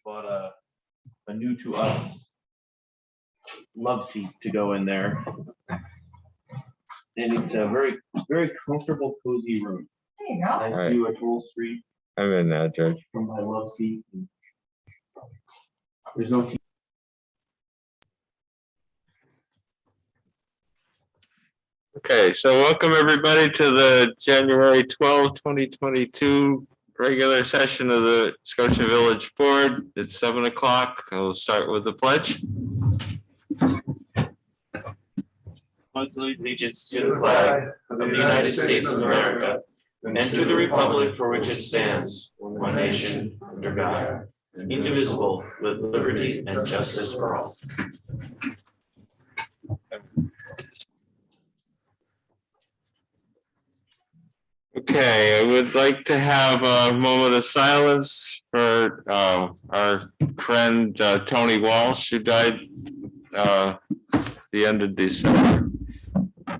bought a new to us love seat to go in there. And it's a very, very comfortable, cozy room. There you go. I Right. do a whole street I'm in that, George. from my love seat. There's no TV. Okay, so welcome everybody to the January 12, 2022 regular session of the Scotia Village Board. It's 7 o'clock. I'll start with the pledge. Pledge allegiance to the flag of the United States of America and to the republic for which it stands, one nation, under God, indivisible, with liberty and justice for all. Okay, I would like to have a moment of silence for our friend Tony Walsh, who died the end of December.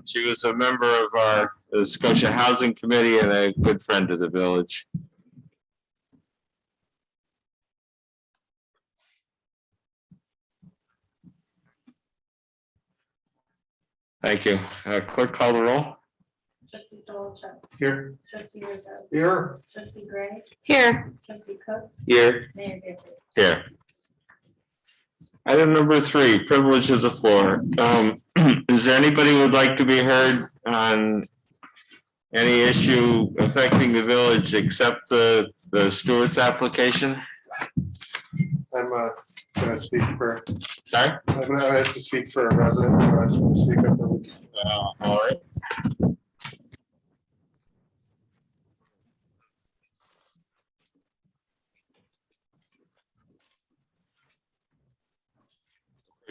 She was a member of the Scotia Housing Committee and a good friend of the village. Thank you. Clerk, call the roll. Trustee Solchuk. Here. Trustee Rizzo. Here. Trustee Gray. Here. Trustee Cook. Here. Mayor Gifford. Here. Item number 3, privilege of the floor. Is there anybody who would like to be heard on any issue affecting the village except the Stewart's application? I'm going to speak for. Sorry? I'm going to have to speak for a resident. All right.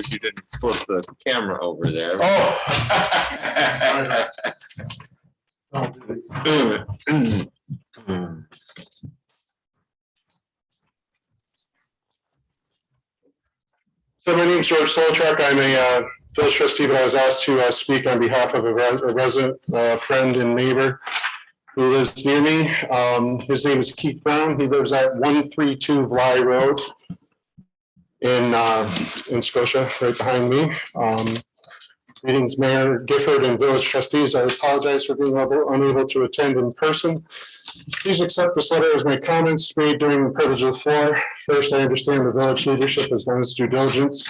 You didn't flip the camera over there. So my name is George Solchuk. I'm a village trustee, but I was asked to speak on behalf of a resident, friend and neighbor who lives near me. His name is Keith Brown. He lives at 132 Vly Road in Scotia, right behind me. Greetings, Mayor Gifford and village trustees. I apologize for being unable to attend in person. Please accept this letter as my comments made during the privilege of the floor. First, I understand the village leadership has done its due diligence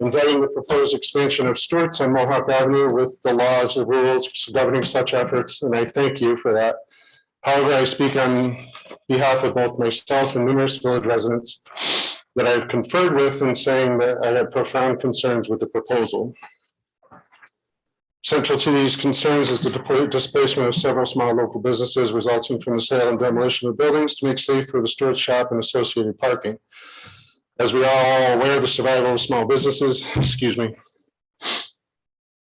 in vetting the proposed expansion of Stewart's on Mohawk Avenue with the laws and rules governing such efforts, and I thank you for that. However, I speak on behalf of both myself and numerous village residents that I've conferred with in saying that I have profound concerns with the proposal. Central to these concerns is the displacement of several small local businesses resulting from the sale and demolition of buildings to make safe for the Stewart's shop and associated parking. As we are all aware, the survival of small businesses,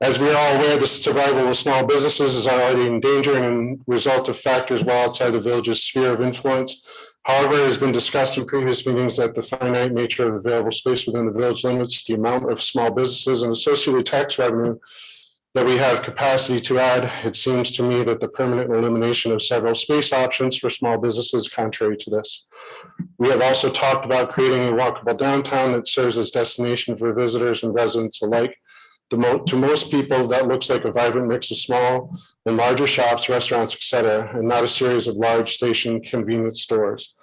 As we are all aware, the survival of small businesses is already in danger and a result of factors well outside the village's sphere of influence. However, it has been discussed in previous meetings that the finite nature of available space within the village limits the amount of small businesses and associated tax revenue that we have capacity to add. It seems to me that the permanent elimination of several space options for small businesses is contrary to this. We have also talked about creating a walkable downtown that serves as destination for visitors and residents alike. To most people, that looks like a vibrant mix of small and larger shops, restaurants, etc., and not a series of large station convenience stores.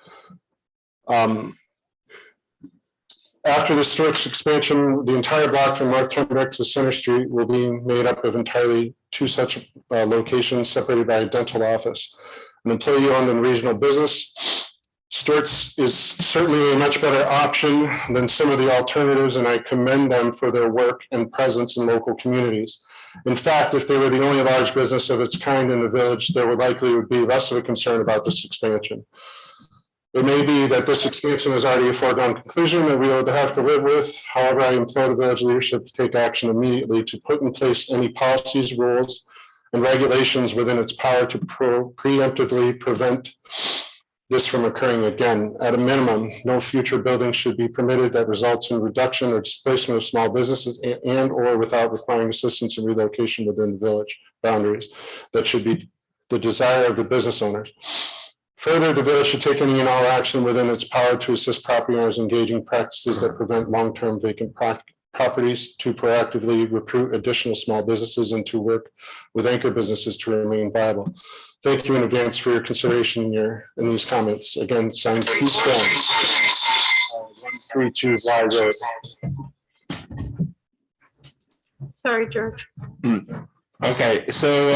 After the Stewart's expansion, the entire block from North Kennebec to Center Street will be made up of entirely 2 such locations separated by a dental office. An employee-owned and regional business. Stewart's is certainly a much better option than some of the alternatives, and I commend them for their work and presence in local communities. In fact, if they were the only large business of its kind in the village, there would likely be less of a concern about this expansion. It may be that this expansion is already a foregone conclusion that we will have to live with. However, I implore the village leadership to take action immediately to put in place any policies, rules, and regulations within its power to preemptively prevent this from occurring again. At a minimum, no future building should be permitted that results in reduction or displacement of small businesses and or without requiring assistance in relocation within the village boundaries. That should be the desire of the business owners. Further, the village should take any and all action within its power to assist property owners engaging practices that prevent long-term vacant properties, to proactively recruit additional small businesses, and to work with anchor businesses to remain viable. Thank you in advance for your consideration in these comments. Again, signed Keith Stone, 132 Y Road. Sorry, George. Okay, so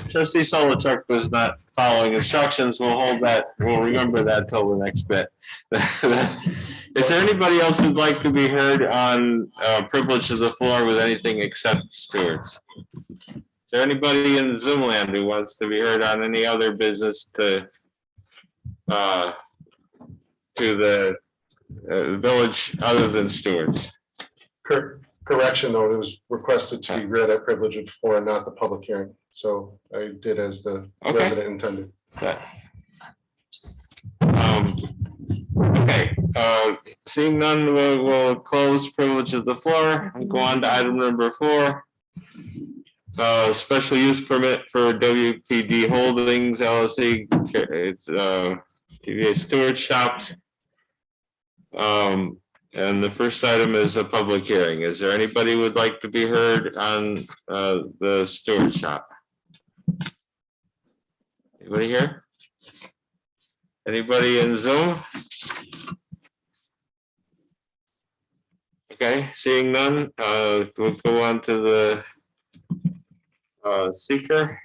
trustee Solotruck was not following instructions. We'll hold that. We'll remember that till the next bit. Is there anybody else who'd like to be heard on privilege of the floor with anything except stewards? Is there anybody in Zoom land who wants to be heard on any other business to the village other than stewards? Correction, though, it was requested to be read at privilege of the floor and not the public hearing. So I did as the resident intended. Okay, seeing none, we'll close privilege of the floor and go on to item number 4. Special use permit for WPD Holdings LLC. It's TVA Steward Shops. And the first item is a public hearing. Is there anybody who would like to be heard on the steward shop? Anybody here? Anybody in Zoom? Okay, seeing none, we'll go on to the seeker.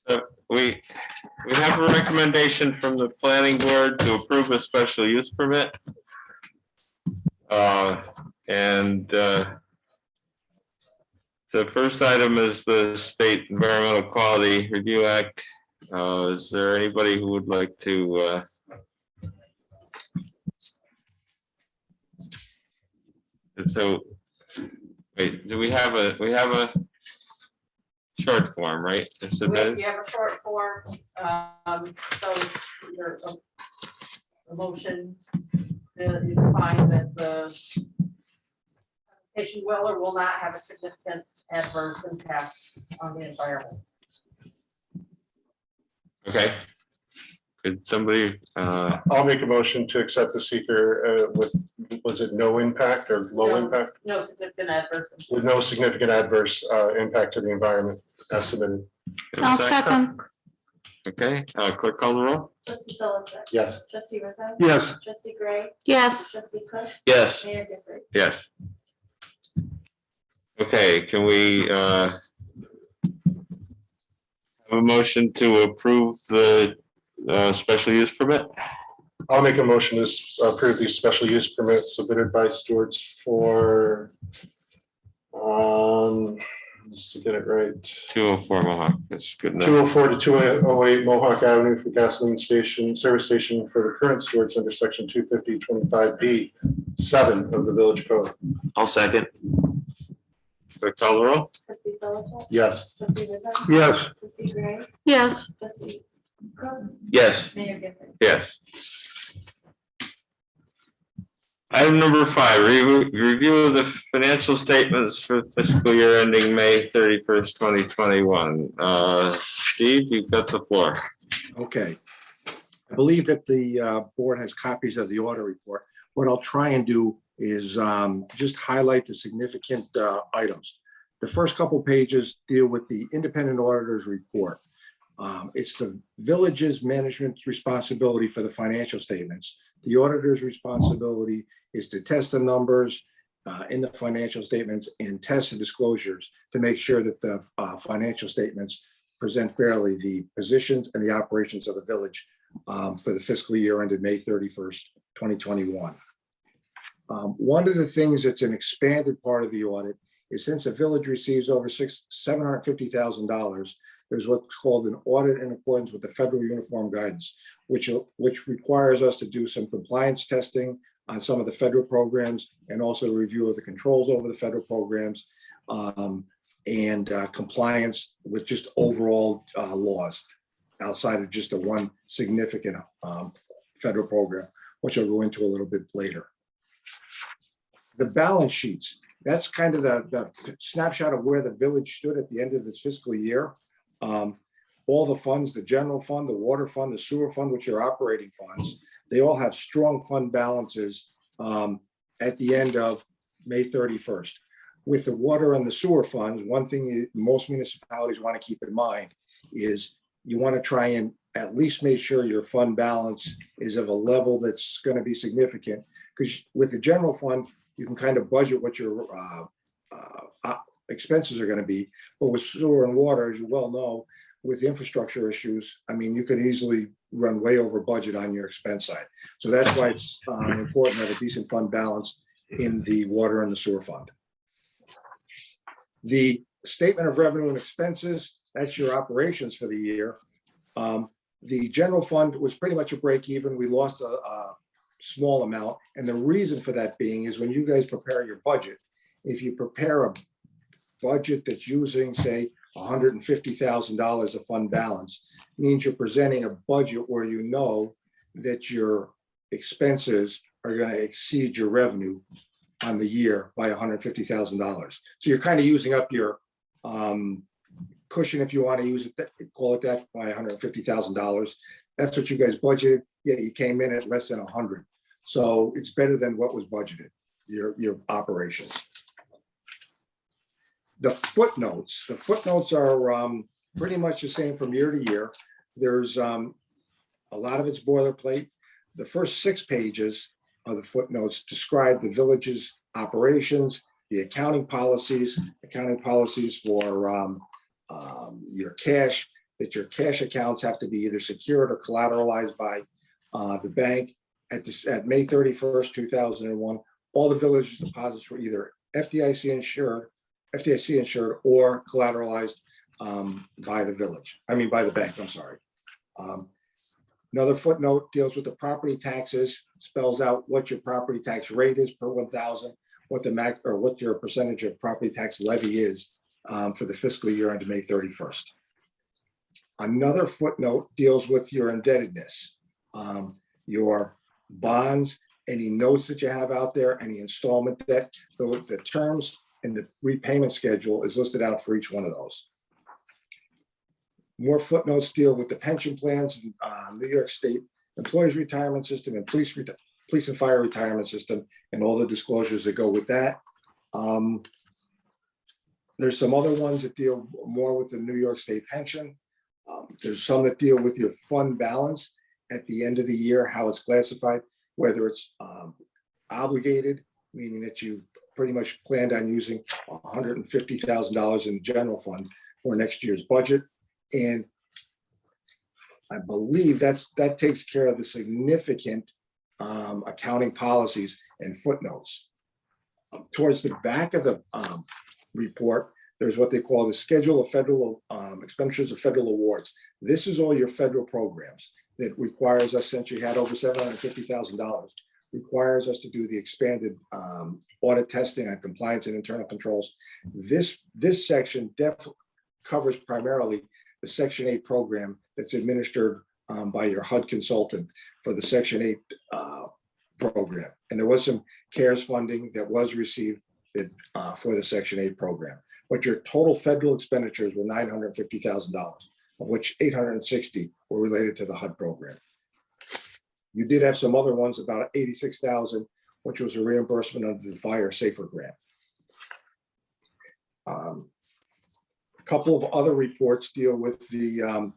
So we have a recommendation from the planning board to approve a special use permit. The first item is the State Environmental Quality Review Act. Is there anybody who would like to so wait, do we have a short form, right? We have a short form, so your motion is fine that the application will or will not have a significant adverse impact on the environment. Okay. Could somebody I'll make a motion to accept the seeker with, was it no impact or low impact? No significant adverse impact. With no significant adverse impact to the environment as submitted. I'll second. Okay, clerk call the roll. Trustee Solomon. Yes. Trustee Rizzo. Yes. Trustee Gray. Yes. Trustee Cook. Yes. Mayor Gifford. Yes. Okay, can we have a motion to approve the special use permit? I'll make a motion to approve the special use permit submitted by stewards for just to get it right. 204 Mohawk, that's good enough. 204 to 208 Mohawk Avenue for gasoline station, service station for the current stewards under section 250-25B 7 of the village code. I'll second. Clerk call the roll. Trustee Solomon. Yes. Trustee Rizzo. Yes. Trustee Gray. Yes. Trustee Cook. Yes. Mayor Gifford. Yes. Item number 5, review of the financial statements for fiscal year ending May 31st, 2021. Steve, you've got the floor. Okay. I believe that the board has copies of the audit report. What I'll try and do is just highlight the significant items. The first couple pages deal with the independent auditor's report. It's the village's management's responsibility for the financial statements. The auditor's responsibility is to test the numbers in the financial statements and test the disclosures to make sure that the financial statements present fairly the positions and the operations of the village for the fiscal year ended May 31st, 2021. One of the things that's an expanded part of the audit is since the village receives over $750,000, there's what's called an audit in accordance with the federal uniform guidance, which requires us to do some compliance testing on some of the federal programs and also review of the controls over the federal programs and compliance with just overall laws outside of just the one significant federal program, which I'll go into a little bit later. The balance sheets, that's kind of the snapshot of where the village stood at the end of its fiscal year. All the funds, the general fund, the water fund, the sewer fund, which are operating funds, they all have strong fund balances at the end of May 31st. With the water and the sewer funds, one thing most municipalities want to keep in mind is you want to try and at least make sure your fund balance is of a level that's going to be significant. Because with the general fund, you can kind of budget what your expenses are going to be. But with sewer and water, as you well know, with infrastructure issues, I mean, you could easily run way over budget on your expense side. So that's why it's important to have a decent fund balance in the water and the sewer fund. The statement of revenue and expenses, that's your operations for the year. The general fund was pretty much a break even. We lost a small amount. And the reason for that being is when you guys prepare your budget, if you prepare a budget that's using, say, $150,000 of fund balance, means you're presenting a budget where you know that your expenses are going to exceed your revenue on the year by $150,000. So you're kind of using up your cushion, if you want to use it, call it that, by $150,000. That's what you guys budgeted. Yeah, you came in at less than 100. So it's better than what was budgeted, your operations. The footnotes are pretty much the same from year to year. There's a lot of it's boilerplate. The first 6 pages of the footnotes describe the village's operations, the accounting policies for your cash, that your cash accounts have to be either secured or collateralized by the bank. At May 31st, 2001, all the village's deposits were either FDIC insured or collateralized by the village. I mean, by the bank, I'm sorry. Another footnote deals with the property taxes, spells out what your property tax rate is per 1,000, what the max or what your percentage of property tax levy is for the fiscal year ended May 31st. Another footnote deals with your indebtedness, your bonds, any notes that you have out there, any installment debt, the terms and the repayment schedule is listed out for each one of those. More footnotes deal with the pension plans, New York State Employees Retirement System and police and fire retirement system, and all the disclosures that go with that. There's some other ones that deal more with the New York State pension. There's some that deal with your fund balance at the end of the year, how it's classified, whether it's obligated, meaning that you've pretty much planned on using $150,000 in the general fund for next year's budget. And I believe that takes care of the significant accounting policies and footnotes. Towards the back of the report, there's what they call the schedule of federal expenditures of federal awards. This is all your federal programs that requires us, since you had over $750,000, requires us to do the expanded audit testing on compliance and internal controls. This section definitely covers primarily the Section 8 program that's administered by your HUD consultant for the Section 8 program. And there was some CARES funding that was received for the Section 8 program. But your total federal expenditures were $950,000, of which $860 were related to the HUD program. You did have some other ones, about $86,000, which was a reimbursement under the Fire Safer Grant. A couple of other reports deal with the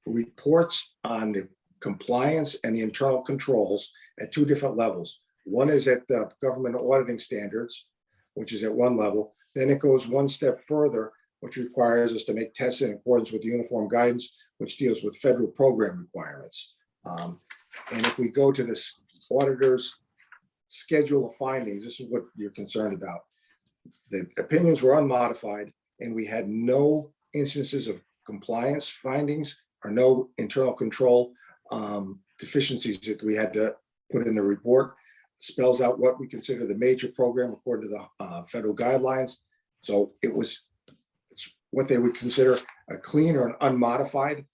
reports on the compliance and the internal controls at 2 different levels. One is at the government auditing standards, which is at 1 level. Then it goes 1 step further, which requires us to make tests in accordance with the uniform guidance, which deals with federal program requirements. And if we go to this auditor's schedule of findings, this is what you're concerned about. The opinions were unmodified, and we had no instances of compliance findings or no internal control deficiencies that we had to put in the report. Spells out what we consider the major program according to the federal guidelines. So it's what they would consider a clean or an unmodified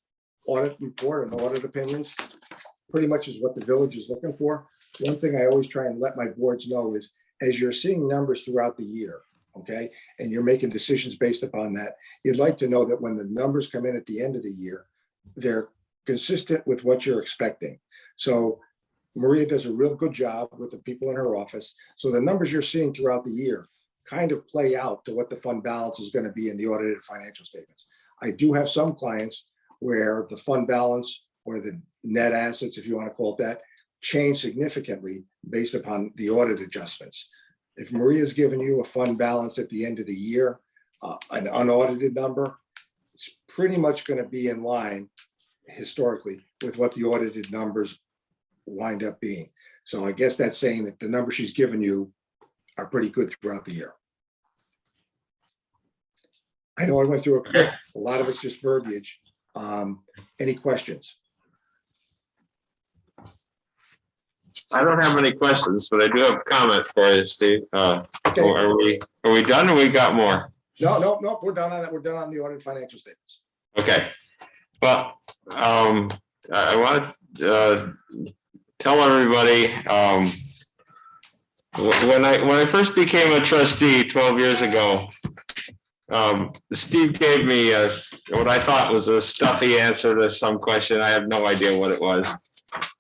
audit report and audit opinions. Pretty much is what the village is looking for. One thing I always try and let my boards know is as you're seeing numbers throughout the year, okay, and you're making decisions based upon that, you'd like to know that when the numbers come in at the end of the year, they're consistent with what you're expecting. So Maria does a real good job with the people in her office. So the numbers you're seeing throughout the year kind of play out to what the fund balance is going to be in the audited financial statements. I do have some clients where the fund balance or the net assets, if you want to call it that, change significantly based upon the audit adjustments. If Maria's given you a fund balance at the end of the year, an unaudited number, it's pretty much going to be in line historically with what the audited numbers wind up being. So I guess that's saying that the numbers she's given you are pretty good throughout the year. I know I went through a lot of it's just verbiage. Any questions? I don't have any questions, but I do have comments for you, Steve. Okay. Are we done or we got more? No, we're done on that. We're done on the audit financial statements. Okay. Well, I want to tell everybody, when I first became a trustee 12 years ago, Steve gave me what I thought was a stuffy answer to some question. I have no idea what it was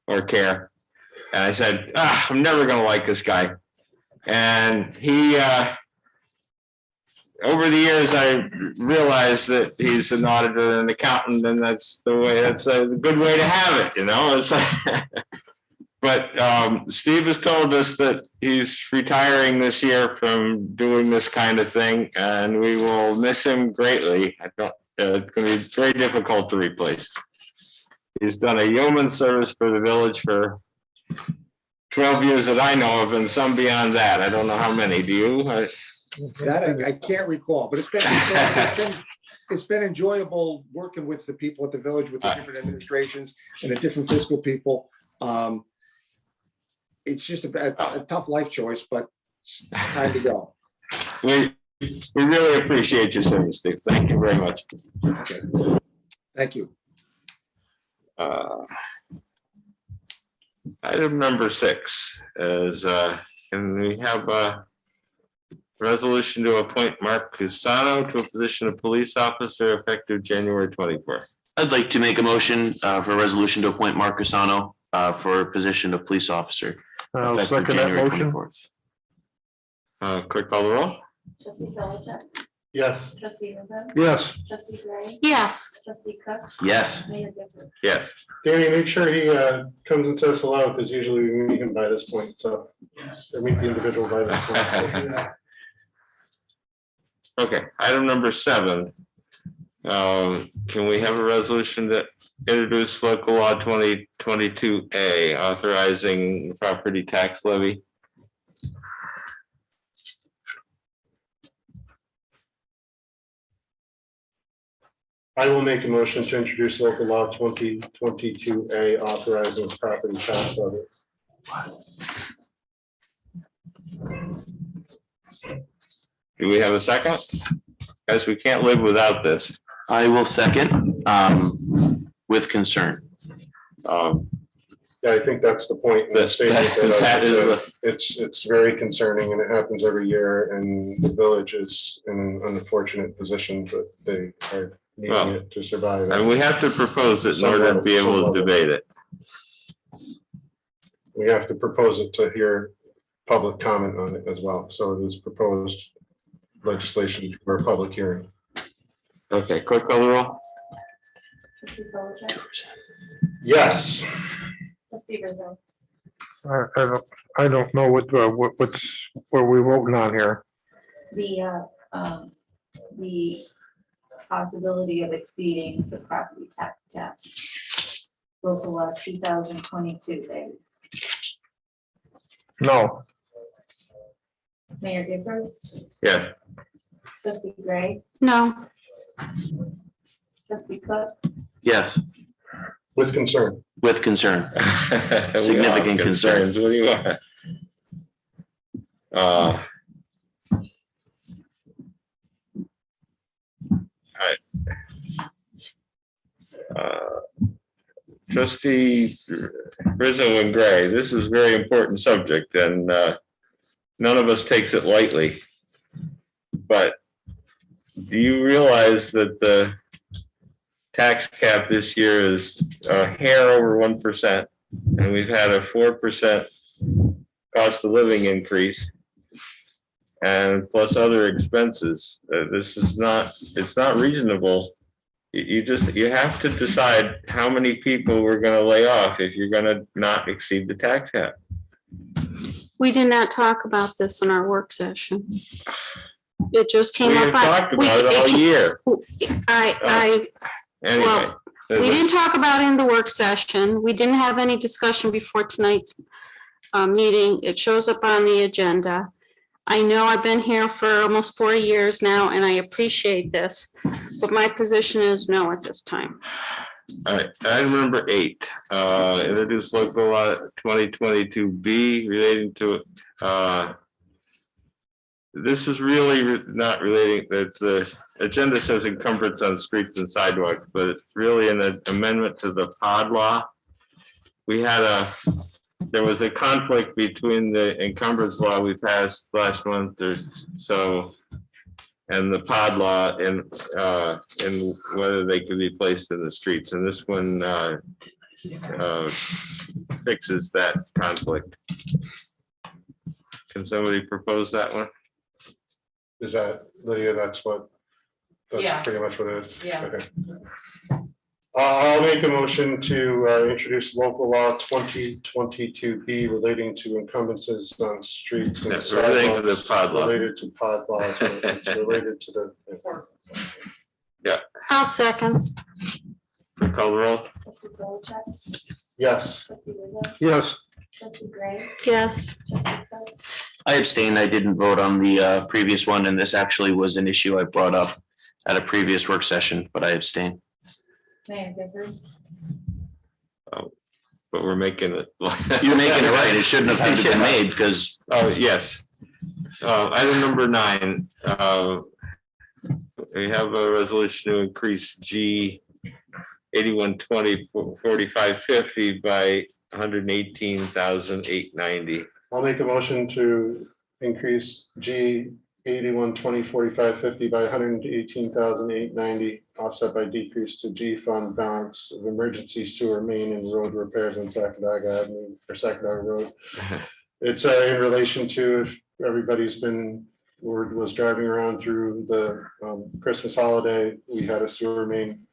or care. And I said, I'm never going to like this guy. And he, over the years, I realized that he's an auditor and an accountant, and that's a good way to have it, you know. It's but Steve has told us that he's retiring this year from doing this kind of thing, and we will miss him greatly. It's going to be very difficult to replace. He's done a yeoman's service for the village for 12 years that I know of, and some beyond that. I don't know how many. Do you? That I can't recall, but it's been enjoyable working with the people at the village, with the different administrations and the different fiscal people. It's just a tough life choice, but it's time to go. We really appreciate your service, Steve. Thank you very much. Okay. Thank you. Item number 6 is, can we have a resolution to appoint Mark Cusano to a position of police officer effective January 24th? I'd like to make a motion for a resolution to appoint Mark Cusano for a position of police officer. I'll effective second that January motion. 24th. Clerk call the roll. Trustee Solichak, Yes. trustee Rizzo, Yes. trustee Gray, Yes. trustee Cook, Yes. Mayor Gifford. Yes. Danny, make sure he comes and says hello, because usually we meet him by this point, so. Or meet the individual by this point. Okay, item number 7. Can we have a resolution that introduce local law 2022A authorizing property tax levy? I will make a motion to introduce local law 2022A authorizing property tax levies. Do we have a second? Guys, we can't live without this. I will second with concern. Yeah, I think that's the point in the statement. That is the- It's very concerning, and it happens every year, and the village is in an unfortunate position, but they are needing it to survive. And we have to propose it in order to be able to debate it. We have to propose it to hear public comment on it as well. So it is proposed legislation for a public hearing. Okay, clerk call the roll. Trustee Solichak, Yes. trustee Rizzo, I don't know what we're voting on here. the possibility of exceeding the property tax cap. Local law 2022A. No. Mayor Gifford, Yeah. trustee Gray, No. Trustee Cook, Yes. With concern. With concern. We all have Significant concern. concerns. What do you want? Trustee Rizzo and Gray, this is a very important subject and none of us takes it lightly. But do you realize that the tax cap this year is a hair over 1%? And we've had a 4% cost of living increase. And plus other expenses. This is not, it's not reasonable. You have to decide how many people we're gonna lay off if you're gonna not exceed the tax cap. We did not talk about this in our work session. It just came We up. have talked about it all year. Anyway. Well, we didn't talk about it in the work session. We didn't have any discussion before tonight's meeting. It shows up on the agenda. I know I've been here for almost 4 years now, and I appreciate this, but my position is no at this time. All right, item number 8, introduce local law 2022B relating to, this is really not relating, that the agenda says encumbrance on streets and sidewalks, but it's really an amendment to the POD law. There was a conflict between the encumbrance law we passed last month or so and the POD law and whether they could be placed in the streets. And this one fixes that conflict. Can somebody propose that one? Is that, Lydia, that's Yeah. pretty much what it is? Yeah. Okay. I'll make a motion to introduce local law 2022B relating to encumbrances on streets and That's relating to the sidewalks, POD law. related to POD laws, it's related to the. I'll second. Call the roll. Trustee Solichak, Yes. Trustee Rizzo, yes, Trustee Gray, Yes, Trustee Cook, I abstained. I didn't vote on the previous one, and this actually was an issue I brought up at a previous work session, but I abstained. Mayor Gifford, But we're making it. You're making it right. It shouldn't have had to been made because Oh, yes. Item number 9. We have a resolution to increase G 8120 4550 by 118,890. I'll make a motion to increase G 81204550 by 118,890, offset by decrease to G fund balance of emergency sewer main and road repairs on Sacandaga Avenue or Sacandaga Road. It's in relation to if everybody's was driving around through the Christmas holiday, we had a sewer main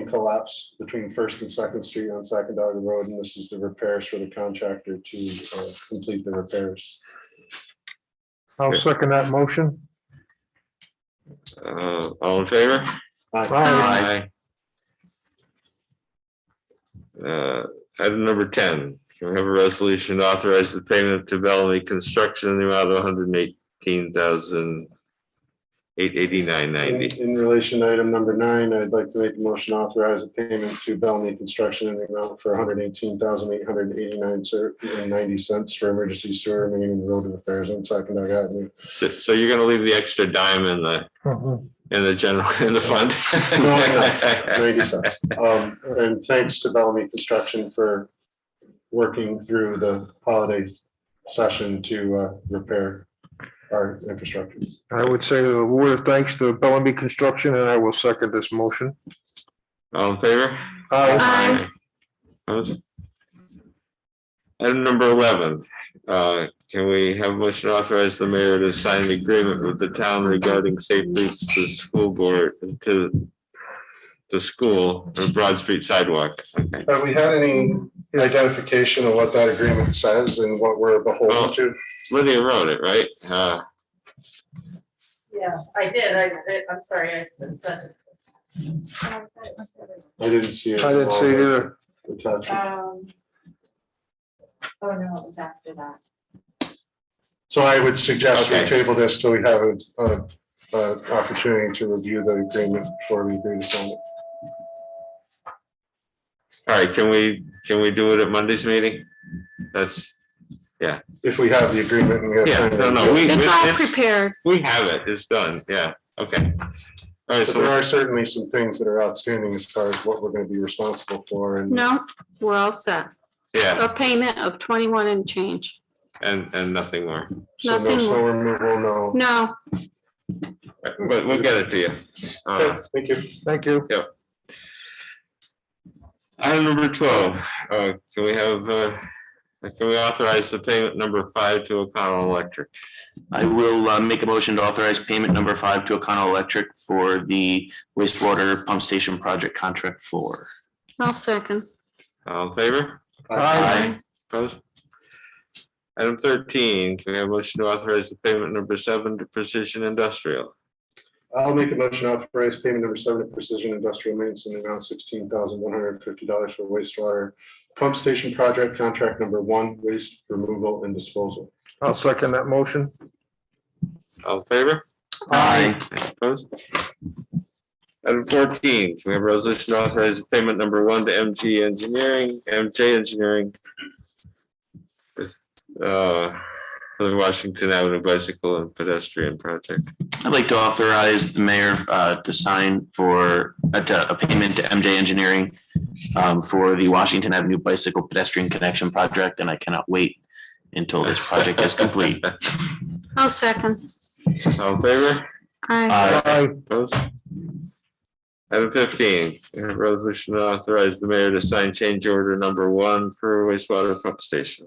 collapse between First and Second Street on Sacandaga Road, and this is the repairs for the contractor to complete the repairs. I'll second that motion. All in favor? Aye. Item number 10, we have a resolution to authorize the payment to Bellamy Construction in the amount of 118,889.90. In relation to item number 9, I'd like to make a motion to authorize a payment to Bellamy Construction in the amount for 118,889.90 cents for emergency sewer main and road repairs on Sacandaga Avenue. So you're gonna leave the extra dime in the fund? No, 90 cents. And thanks to Bellamy Construction for working through the holiday session to repair our infrastructure. I would say a word of thanks to Bellamy Construction, and I will second this motion. All in favor? Aye. Opposed? Item number 11, can we have a motion to authorize the mayor to sign an agreement with the town regarding safe routes to school board, to the school, or Broad Street sidewalk? Okay. Have we had any identification of what that agreement says and what we're beholden to? Lydia wrote it, right? Yeah, I did. I'm sorry, I sent it. I didn't see it. I didn't see it either. Attached. oh no, it was after that. So I would suggest we Okay. table this till we have opportunity to review the agreement before we agree to sign it. All right, can we do it at Monday's meeting? That's, If we have the agreement and we have. yeah, time to- no, It's all prepared. we have it, it's done, yeah, okay. All right, But there so, are certainly some things that are outstanding as far as what we're going to be responsible for. And No, we're all set. yeah, A payment of 21 and change. and nothing more, so no nothing snow more. removal, no. No, but we'll get it to you. Okay, thank you. Thank you. Item number 12, can we authorize the payment number 5 to O'Connell Electric? I will make a motion to authorize payment number 5 to O'Connell Electric for the wastewater pump station project contract 4. I'll second. All in favor? Aye. Opposed? Item 13, can we have a motion to authorize the payment number 7 to Precision Industrial? I'll make a motion to authorize payment number 7 to Precision Industrial Maintenance in the amount of $16,150 for wastewater pump station project contract number 1, waste removal and disposal. I'll second that motion. All in favor? Aye. Opposed? Item 14, can we have a resolution to authorize the payment number 1 to MJ Engineering for the Washington Avenue Bicycle and Pedestrian Project. I'd like to authorize the mayor to sign for a payment to MJ Engineering for the Washington Avenue Bicycle Pedestrian Connection Project, and I cannot wait until this project is complete. I'll second. All in favor? Aye. Aye. Opposed? Item 15, we have a resolution to authorize the mayor to sign change order number 1 for wastewater pump station.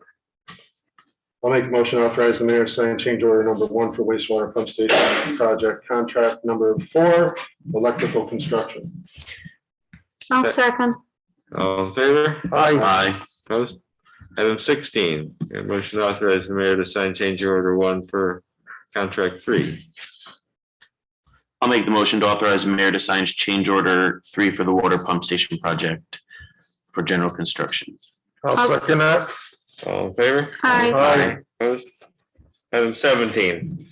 I'll make a motion to authorize the mayor to sign change order number 1 for wastewater pump station project contract number 4, electrical construction. I'll second. All in favor? Aye. Aye. Opposed? Item 16, we have a motion to authorize the mayor to sign change order 1 for contract 3. I'll make the motion to authorize the mayor to sign change order 3 for the water pump station project for general construction. I'll second that. All in favor? Aye. Aye. Opposed? Item 17.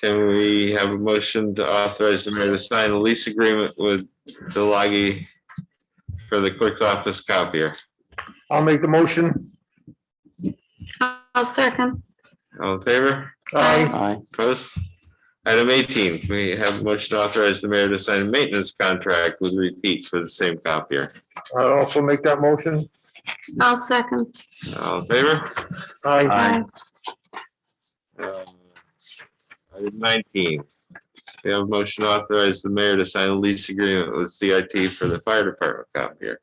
Can we have a motion to authorize the mayor to sign a lease agreement with Delagi for the clerk's office copier? I'll make the motion. I'll second. All in favor? Aye. Aye. Opposed? Item 18, can we have a motion to authorize the mayor to sign a maintenance contract with Repeat for the same copier? I'll also make that motion. I'll second. All in favor? Aye. Item 19, we have a motion to authorize the mayor to sign a lease agreement with CIT for the fire department copier.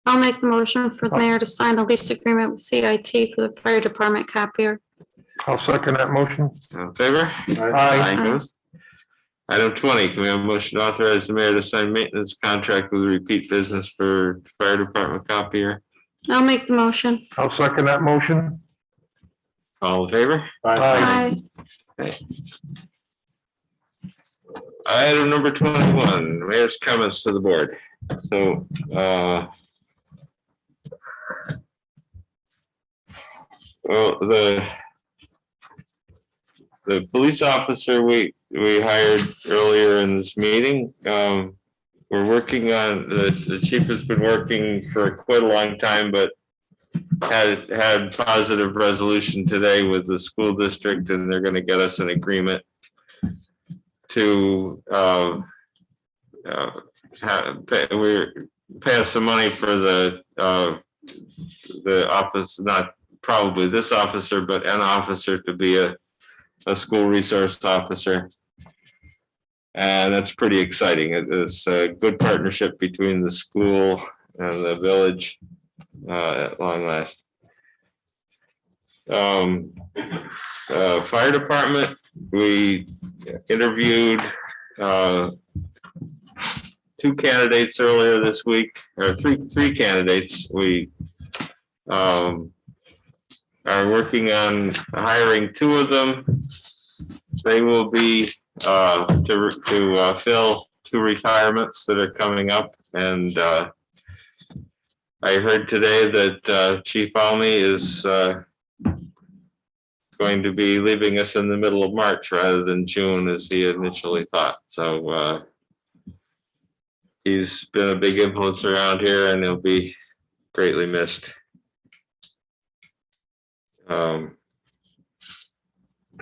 I'll make the motion for the mayor to sign the lease agreement with CIT for the fire department copier. I'll second that motion. All in favor? Aye. Opposed? Item 20, can we have a motion to authorize the mayor to sign maintenance contract with Repeat Business for fire department copier? I'll make the motion. I'll second that motion. All in favor? Aye. Aye. Item number 21, mayor's comments to the board. So, well, the police officer we hired earlier in this meeting, we're working on, the chief has been working for quite a long time, but had positive resolution today with the school district, and they're going to get us an agreement to we pass some money for the office, not probably this officer, but an officer to be a school resource officer. And that's pretty exciting. It's a good partnership between the school and the village at long last. Fire department, we interviewed 2 candidates earlier this week, or three candidates. We are working on hiring 2 of them. They will be to fill 2 retirements that are coming up, and I heard today that Chief Almy is going going to be leaving us in the middle of March rather than June as he initially thought. So he's been a big influence around here and he'll be greatly missed.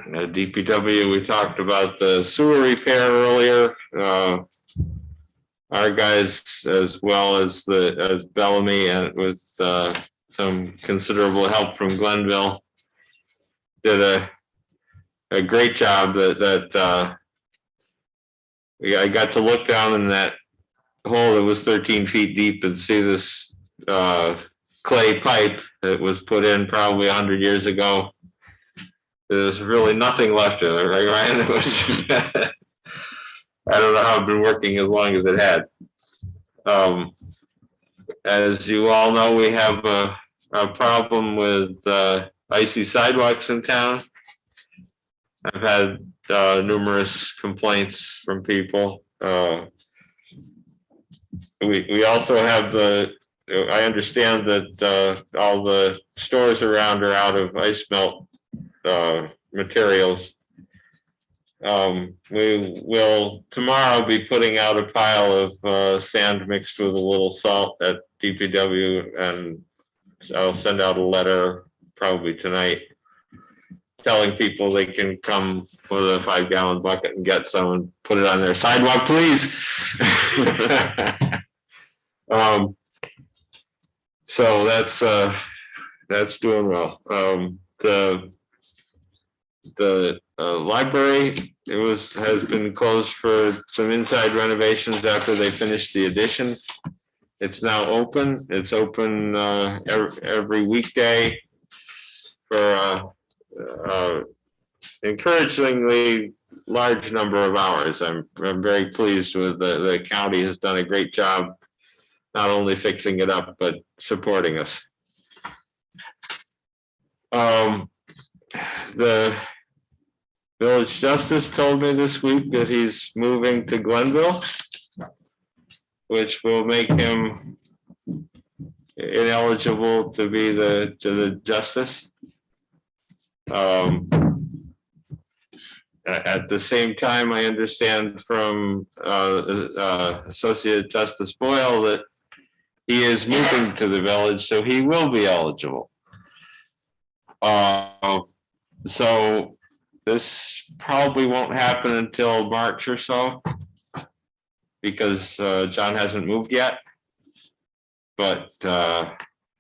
DPW, we talked about the sewer repair earlier. Our guys, as well as Bellamy, and with some considerable help from Glenville, did a great job. I got to look down in that hole that was 13 feet deep and see this clay pipe that was put in probably 100 years ago. There's really nothing left of it, right, Ryan? It was I don't know how it's been working as long as it had. As you all know, we have a problem with icy sidewalks in town. I've had numerous complaints from people. We also have I understand that all the stores around are out of ice melt materials. We will tomorrow be putting out a pile of sand mixed with a little salt at DPW, and I'll send out a letter probably tonight telling people they can come with a 5-gallon bucket and get some and put it on their sidewalk, please. So that's doing well. The library has been closed for some inside renovations after they finished the addition. It's now open. It's open every weekday for encouragingly large number of hours. I'm very pleased with the county has done a great job not only fixing it up but supporting us. The village justice told me this week that he's moving to Glenville, which will make him ineligible to be the justice. At the same time, I understand from Associate Justice Boyle that he is moving to the village, so he will be eligible. So this probably won't happen until March or so because John hasn't moved yet, but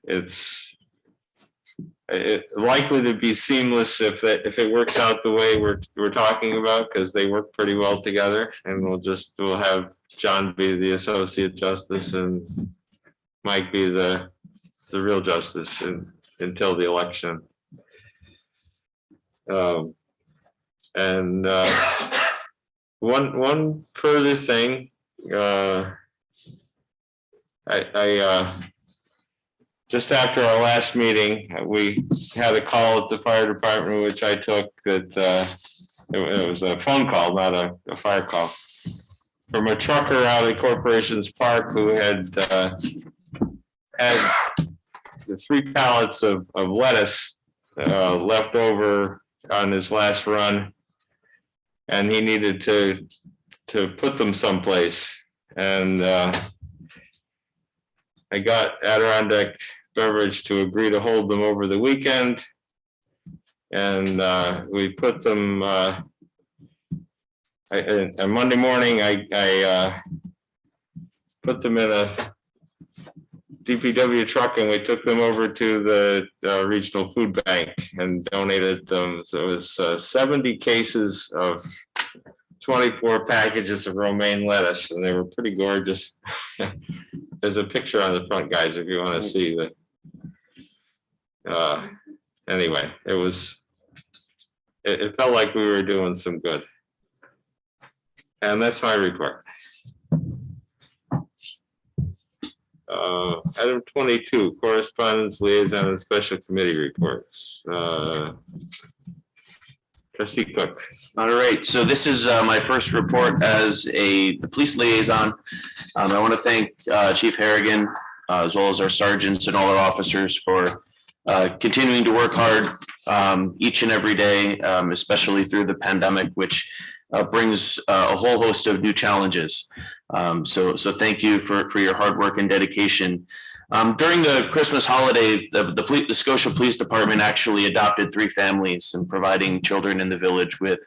it's likely to be seamless if it works out the way we're talking about, because they work pretty well together, and we'll have John be the associate justice and Mike be the real justice until the election. And one further thing, I just after our last meeting, we had a call at the fire department, which I took that it was a phone call, not a fire call, from a trucker out at Corporations Park who had 3 pallets of lettuce left over on his last run, and he needed to put them someplace. And I got Adirondack Beverage to agree to hold them over the weekend, and we put them on Monday morning. I put them in a DPW truck, and we took them over to the regional food bank and donated them. So it was 70 cases of 24 packages of romaine lettuce, and they were pretty gorgeous. There's a picture on the front, guys, if you want to see the. Anyway, it felt like we were doing some good, and that's my report. Item 22, correspondence, liaison, and special committee reports. Trustee Cook. All right, so this is my first report as the police liaison. I want to thank Chief Harrigan, as well as our sergeants and all our officers for continuing to work hard each and every day, especially through the pandemic, which brings a whole host of new challenges. So thank you for your hard work and dedication. During the Christmas holiday, the Scotia Police Department actually adopted 3 families and providing children in the village with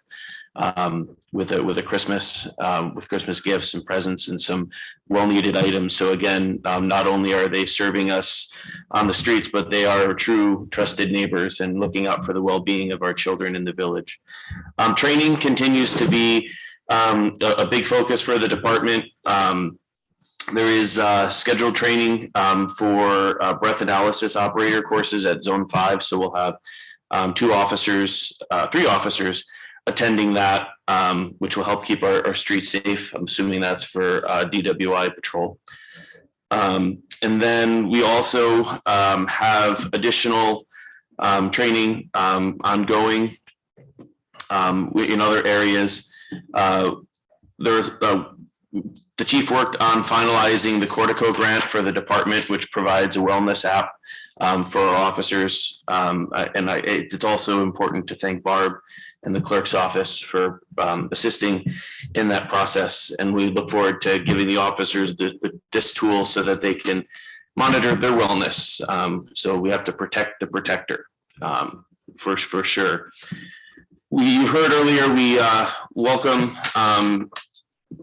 a Christmas with Christmas gifts and presents and some well-needed items. So again, not only are they serving us on the streets, but they are true trusted neighbors and looking out for the well-being of our children in the village. Training continues to be a big focus for the department. There is scheduled training for breath analysis operator courses at Zone 5. So we'll have 3 officers attending that, which will help keep our streets safe. I'm assuming that's for DWI patrol. And then we also have additional training ongoing in other areas. The chief worked on finalizing the Cortico grant for the department, which provides a wellness app for our officers. It's also important to thank Barb and the clerk's office for assisting in that process. And we look forward to giving the officers this tool so that they can monitor their wellness. So we have to protect the protector for sure. You heard earlier, we welcome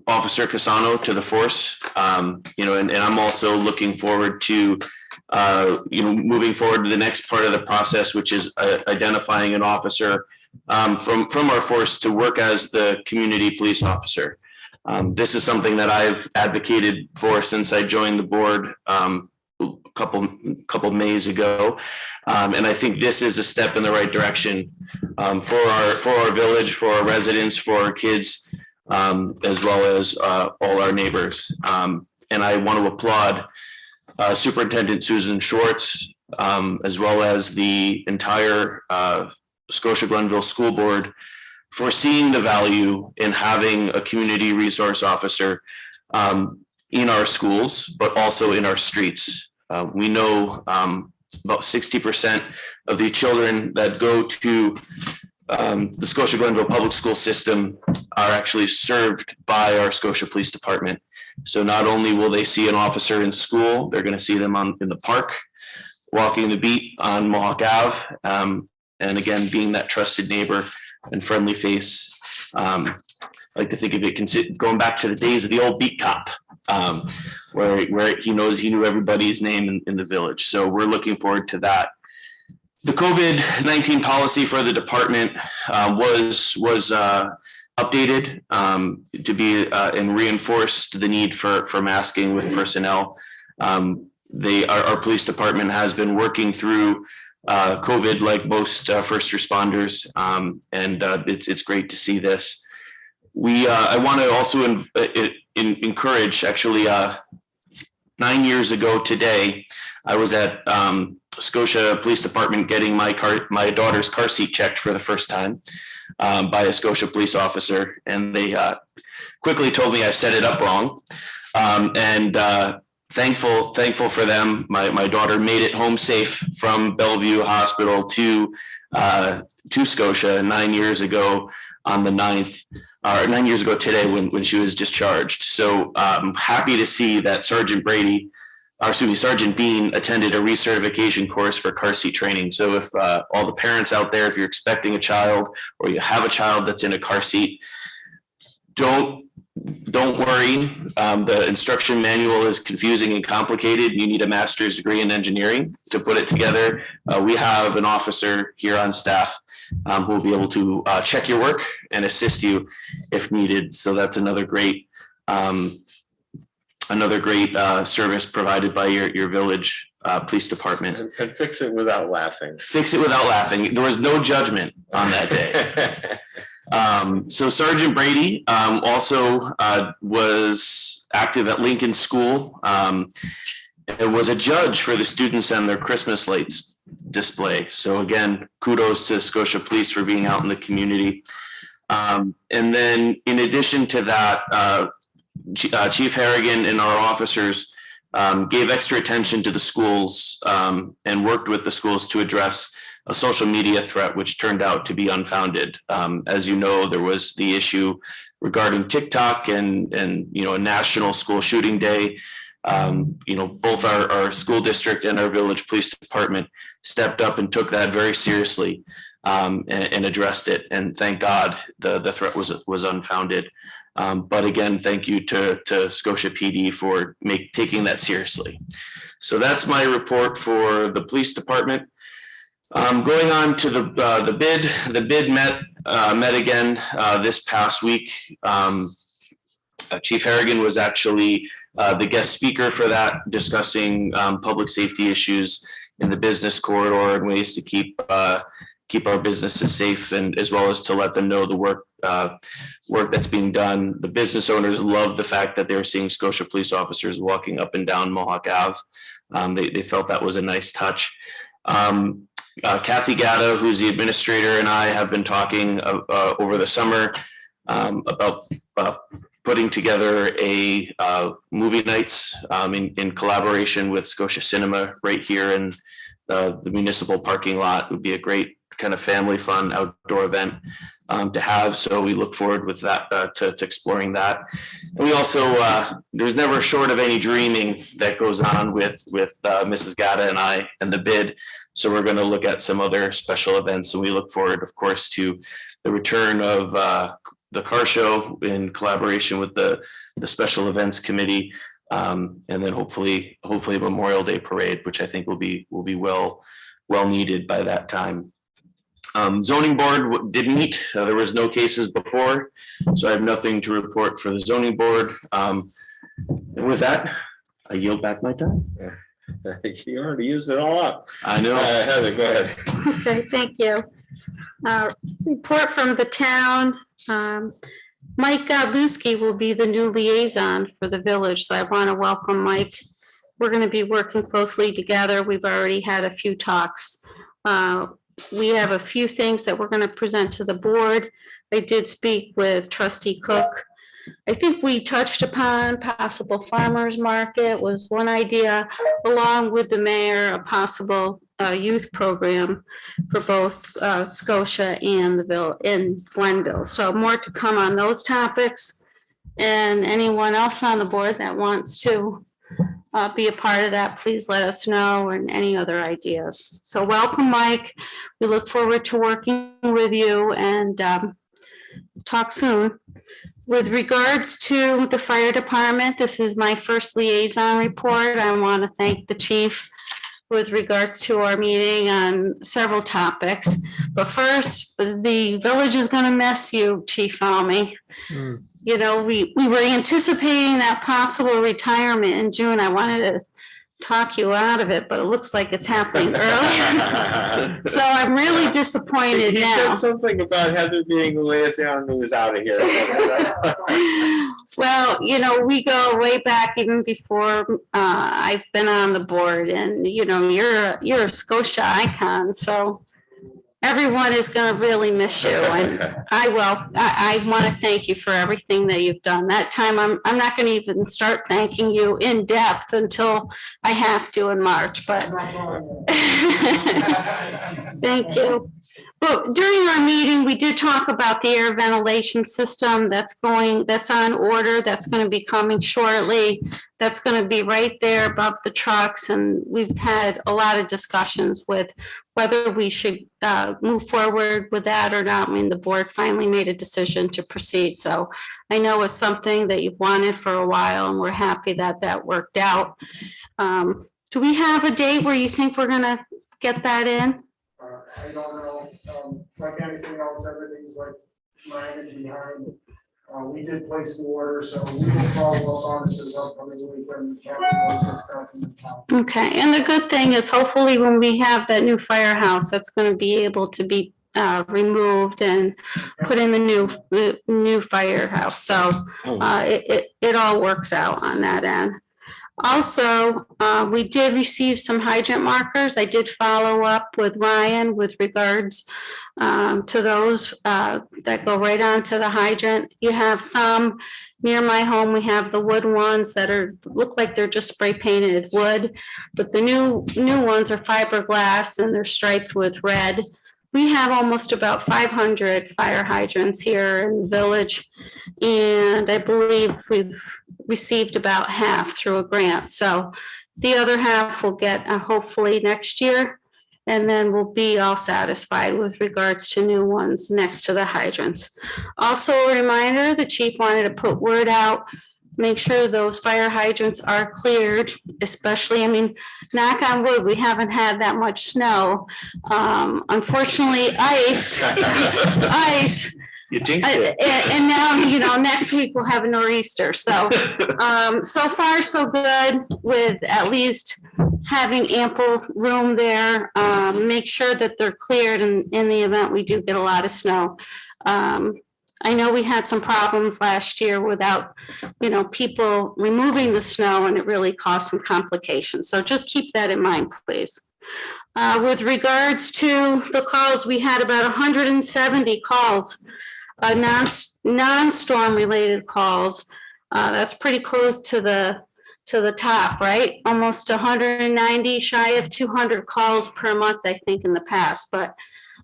Officer Casano to the force, and I'm also looking forward to, moving forward to the next part of the process, which is identifying an officer from our force to work as the community police officer. This is something that I've advocated for since I joined the board a couple Mays ago, and I think this is a step in the right direction for our village, for our residents, for our kids, as well as all our neighbors. And I want to applaud Superintendent Susan Schwartz, as well as the entire Scotia Glenville School Board for seeing the value in having a community resource officer in our schools, but also in our streets. We know about 60% of the children that go to the Scotia Glenville public school system are actually served by our Scotia Police Department. So not only will they see an officer in school, they're going to see them in the park, walking the beat on Mohawk Ave, and again, being that trusted neighbor and friendly face. I like to think of it going back to the days of the old beat cop, where he knew everybody's name in the village. So we're looking forward to that. The COVID-19 policy for the department was updated to be and reinforced the need for masking with personnel. Our police department has been working through COVID like most first responders, and it's great to see this. I want to also encourage, actually, 9 years ago today, I was at Scotia Police Department getting my daughter's car seat checked for the first time by a Scotia police officer, and they quickly told me I set it up wrong. Thankful for them. My daughter made it home safe from Bellevue Hospital to Scotia 9 years ago on the 9th, or 9 years ago today when she was discharged. So I'm happy to see that Sergeant Bean attended a recertification course for car seat training. So if all the parents out there, if you're expecting a child or you have a child that's in a car seat, don't worry. The instruction manual is confusing and complicated. You need a master's degree in engineering to put it together. We have an officer here on staff who will be able to check your work and assist you if needed. So that's another great service provided by your village police department. And fix it without laughing. Fix it without laughing. There was no judgment on that day. So Sergeant Brady also was active at Lincoln School and was a judge for the students and their Christmas lights display. So again, kudos to Scotia Police for being out in the community. And then in addition to that, Chief Harrigan and our officers gave extra attention to the schools and worked with the schools to address a social media threat, which turned out to be unfounded. As you know, there was the issue regarding TikTok and a national school shooting day. Both our school district and our village police department stepped up and took that very seriously and addressed it. And thank God the threat was unfounded. But again, thank you to Scotia PD for taking that seriously. So that's my report for the police department. Going on to the bid. The bid met again this past week. Chief Harrigan was actually the guest speaker for that, discussing public safety issues in the business corridor and ways to keep our businesses safe, and as well as to let them know the work that's being done. The business owners loved the fact that they were seeing Scotia police officers walking up and down Mohawk Ave. They felt that was a nice touch. Kathy Gatta, who's the administrator, and I have been talking over the summer about putting together a movie nights in collaboration with Scotia Cinema right here in the municipal parking lot. It would be a great kind of family fun outdoor event to have. So we look forward with that to exploring that. And we also, there's never short of any dreaming that goes on with Mrs. Gatta and I and the bid. So we're going to look at some other special events, and we look forward, of course, to the return of the car show in collaboration with the special events committee, and then hopefully a Memorial Day parade, which I think will be well needed by that time. Zoning board did meet. There was no cases before, so I have nothing to report for the zoning board. And with that, I yield back my time. You already used it all up. I know. Heather, go ahead. Okay, thank you. Report from the town. Mike Godlewski will be the new liaison for the village, so I want to welcome Mike. We're going to be working closely together. We've already had a few talks. We have a few things that we're going to present to the board. I did speak with Trustee Cook. I think we touched upon possible farmers market was one idea, along with the mayor, a possible youth program for both Scotia and the Ville in Glenville. So more to come on those topics. And anyone else on the board that wants to be a part of that, please let us know, and any other ideas. So welcome, Mike. We look forward to working with you, and talk soon. With regards to the fire department, this is my first liaison report. I want to thank the chief with regards to our meeting on several topics. But first, the village is going to miss you, Chief Almy. You know, we were anticipating that possible retirement in June. I wanted to talk you out of it, but it looks like it's happening early. So I'm really disappointed He now. said something about Heather being the liaison who was out of here. Well, you know, we go way back even before I've been on the board, and you know, you're a Scotia icon, so everyone is going to really miss you, and I want to thank you for everything that you've done. That time, I'm not going to even start thanking you in depth until I have to in March, but thank you. But during our meeting, we did talk about the air ventilation system that's on order. That's going to be coming shortly. That's going to be right there above the trucks. And we've had a lot of discussions with whether we should move forward with that or not. I mean, the board finally made a decision to proceed. So I know it's something that you've wanted for a while, and we're happy that that worked out. Do we have a date where you think we're going to get that in? I don't know, like anything else, everything's like lagging behind. We did place the order, so we will follow up on this as upcoming week when the Okay, and the good thing is hopefully when we have that new firehouse, that's going to be able to be removed and put in the new firehouse. So it all works out on that end. Also, we did receive some hydrant markers. I did follow up with Ryan with regards to those that go right onto the hydrant. You have some near my home. We have the wood ones that look like they're just spray painted wood, but the new ones are fiberglass and they're striped with red. We have almost about 500 fire hydrants here in the village, and I believe we've received about half through a grant. So the other half will get hopefully next year, and then we'll be all satisfied with regards to new ones next to the hydrants. Also a reminder, the chief wanted to put word out, make sure those fire hydrants are cleared, especially, I mean, knock on wood, we haven't had that much snow. Unfortunately, ice. You jinxed it. And now, next week we'll have a nor'easter. So, so far so good with at least having ample room there. Make sure that they're cleared in the event we do get a lot of snow. I know we had some problems last year without, people removing the snow, and it really caused some complications. So just keep that in mind, please. With regards to the calls, we had about 170 calls, non-storm related calls. That's pretty close to the top, right? Almost 190, shy of 200 calls per month, I think, in the past, but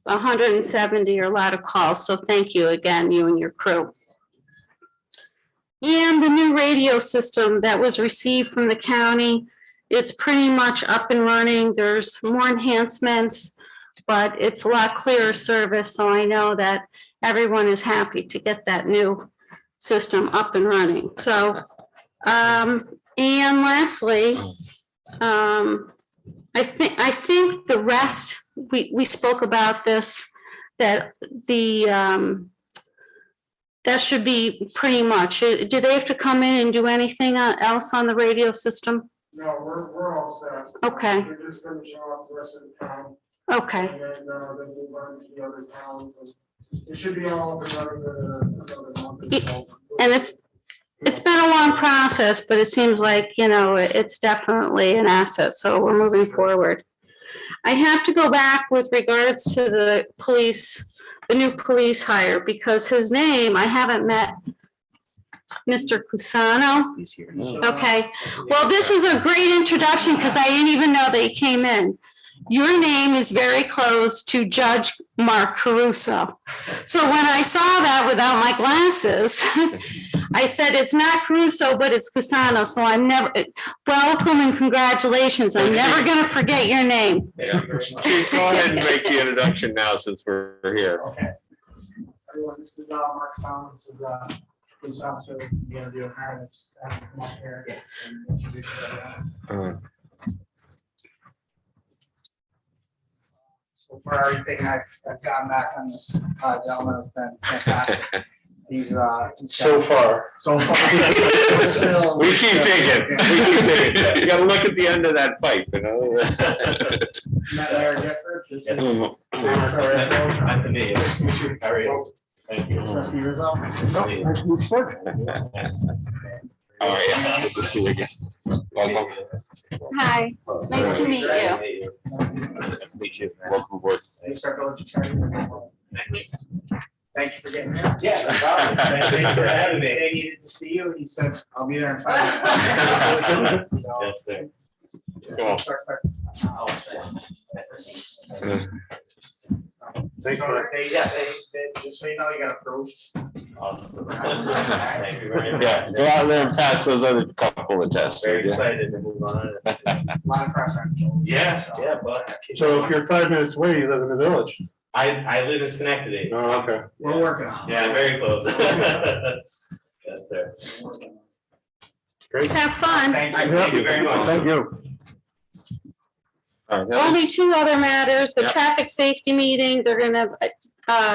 170 are a lot of calls. So thank you again, you and your crew. And the new radio system that was received from the county, it's pretty much up and running. There's more enhancements, but it's a lot clearer service. So I know that everyone is happy to get that new system up and running. So, and lastly, I think the rest, we spoke about this, that that should be pretty much. Do they have to come in and do anything else on the radio system? No, we're all set. Okay. They're just finishing off the rest of the town. Okay. And then they move on to the other towns. It should be all up and running in another month or so. And it's been a long process, but it seems like, it's definitely an asset. So we're moving forward. I have to go back with regards to the new police hire, because his name, I haven't met Mr. Cusano. He's here. Okay, well, this is a great introduction because I didn't even know they came in. Your name is very close to Judge Mark Caruso. So when I saw that without my glasses, I said, it's not Caruso, but it's Cusano. So welcome and congratulations. I'm never going to forget your name. Yeah. Chief, go ahead and make the introduction now since we're here. Okay. Everyone, this is Mark Song. This is police officer. You're going to do a kind of come up here and introduce everyone. So for everything I've gotten back on this gentleman has been fantastic. He's So far. so far. Still- We keep digging. You gotta look at the end of that pipe, Met Larry Gifford. This is Nice to meet you. How are you? Thank you. Trustee Rizzo. Nice to meet you, sir. Oh, yeah, good to see you again. Welcome. Hi, nice to meet you. Nice to meet you. Welcome aboard. Thanks for Thank you for getting here. Yeah, no problem. Thanks for having me. They needed to see you. He said, I'll be there in 5 minutes. Yes, sir. Come on. Thanks for they just so you know, you got approved. Awesome. Thank you very much. Yeah, go out there and pass those other couple of tests. Very yeah. excited to move on. Line across. Yeah, but. So if you're 5 minutes away, you live in the village. I live in Schenectady. Oh, okay. We're working on it. Yeah, very close. Yes, sir. Great. Have fun. Thank you very much. Thank you. All right, Only two other matters, the Yeah. traffic safety meeting, they're gonna,